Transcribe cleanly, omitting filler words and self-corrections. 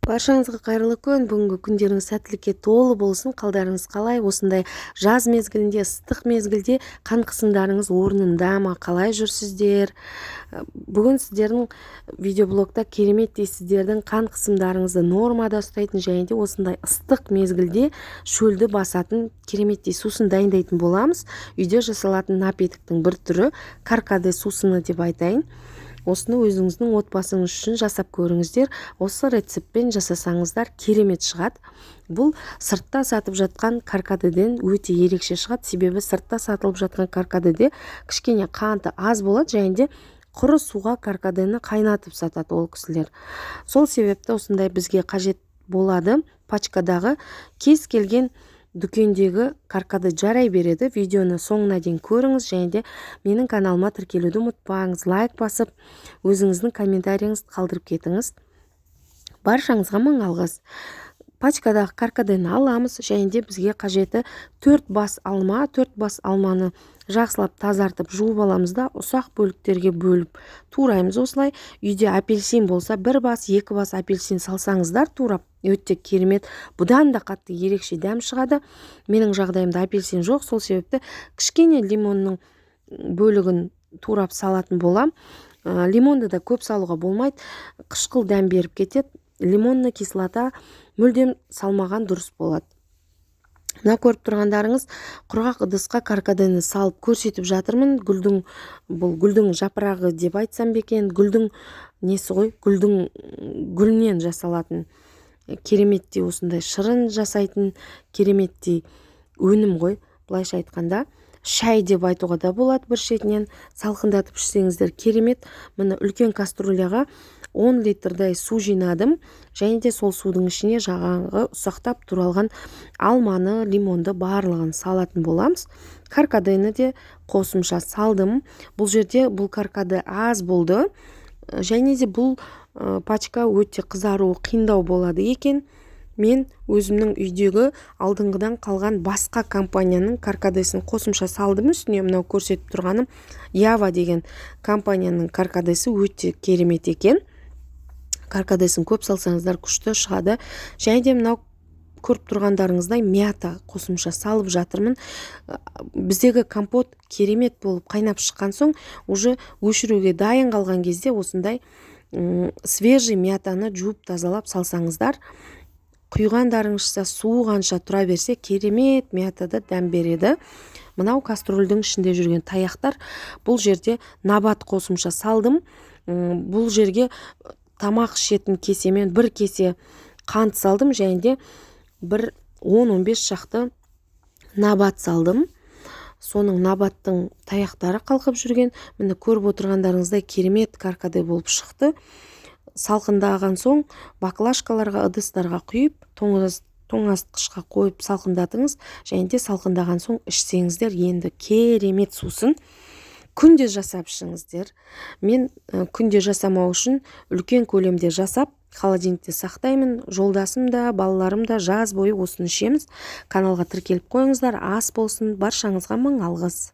Баршаңызға қайырлы күн. Бүгінгі күндеріңіз сәттілікке толы болсын. Қалдарыңыз қалай? Осындай жаз мезгілінде, ыстық мезгілде қан қысымдарыңыз орнында ма? Қалай жүрсіздер? Бүгін сіздердің видеоблогта кереметтей сіздердің қан қысымдарыңызды нормада ұстайтын және де осындай ыстық мезгілде шөлді басатын кереметтей сусын дайындайтын боламыз. Үйде жасалатын напитоктың бір түрі каркаде сусыны деп айтайын. Осыны өзіңіздің отбасыңыз үшін жасап көріңіздер. Осы рецептпен жасасаңыздар керемет шығады. Бұл сыртта сатып жатқан каркадеден өте ерекше шығады. Себебі сыртта сатылып жатқан каркадеде кішкене қанты аз болады және де құры суға каркадені қайнатып сатады ол кісілер. Сол себепті осындай бізге қажет болады. Пачкадағы кез келген дүкендегі каркаде жарай береді. Видеоны соңына дейін көріңіз және де менің каналыма тіркелуді ұмытпаңыз. Лайк басып, өзіңіздің комментарийіңізді қалдырып кетіңіз. Баршаңызға мың алғыс. Пачкадағы каркадені аламыз және де бізге қажеті 4 бас алма. 4 бас алманы жақсылап тазартып жуып аламыз да ұсақ бөліктерге бөліп тураймыз. Осылай үйде апельсин болса 1 бас 2 бас апельсин салсаңыздар турап өте керемет. Бұдан да қатты ерекше дәм шығады. Менің жағдайымда апельсин жоқ, сол себепті кішкене лимонның бөлігін турап салатын болам. Лимонды да көп салуға болмайды, қышқыл дәм беріп кетеді. Лимонны кислота мүлдем салмаған дұрыс болады. Мына көріп тұрғандарыңыз құрғақ ыдысқа каркадені салып көрсетіп жатырмын. Бұл гүлдің жапырағы деп айтсам бекен, гүлдің несі ғой, гүлдің гүлінен жасалатын кереметтей осындай шырын жасайтын кереметтей өнім ғой. Былайша айтқанда шай деп айтуға да болады. Бір шетінен салқындатып ішсеңіздер керемет. Міне үлкен кастрюляға 10 литрдай су жинадым және де сол судың ішіне жаңағы ұсақтап туралған алманы, лимонды барлығын салатын боламыз. Каркадені де қосымша салдым. Бұл жерде бұл каркаде аз болды және де бұл пачка өте қызару қиындау болады екен. Мен өзімнің үйдегі алдыңғыдан қалған басқа компанияның каркадесін қосымша салдым. Үстіне мынау көрсетіп тұрғаным Ява деген компанияның каркадесі өте керемет екен. Каркадесін көп салсаңыздар күшті шығады. Және де мынау көріп тұрғандарыңыздай мята қосымша салып жатырмын. Біздегі компот керемет болып қайнап шыққан соң, уже өшіруге дайын қалған кезде осындай свежий мятаны жуып тазалап салсаңыздар, құйғандарыңызша суығанша тұра берсе керемет мятада дәм береді. Мынау кастрөлдің ішінде жүрген таяқтар. Бұл жерде набат қосымша салдым. Бұл жерге тамақ ішетін кесемен 1 кесе қант салдым және де 10-15 шақты набат салдым. Соның набаттың таяқтары қалқып жүрген. Міне көріп отырғандарыңыздай керемет каркаде болып шықты. Салқындаған соң баклажкаларға, ыдыстарға құйып, тоңазытқышқа қойып салқындатыңыз және де салқындаған соң ішсеңіздер енді керемет сусын. Күнде жасап ішіңіздер. Мен күнде жасамау үшін үлкен көлемде жасап холодильникте сақтаймын. Жолдасым да, балаларым да жаз бойы осыны ішеміз. Каналға тіркеліп қойыңыздар, ас болсын. Баршаңызға мың алғыс.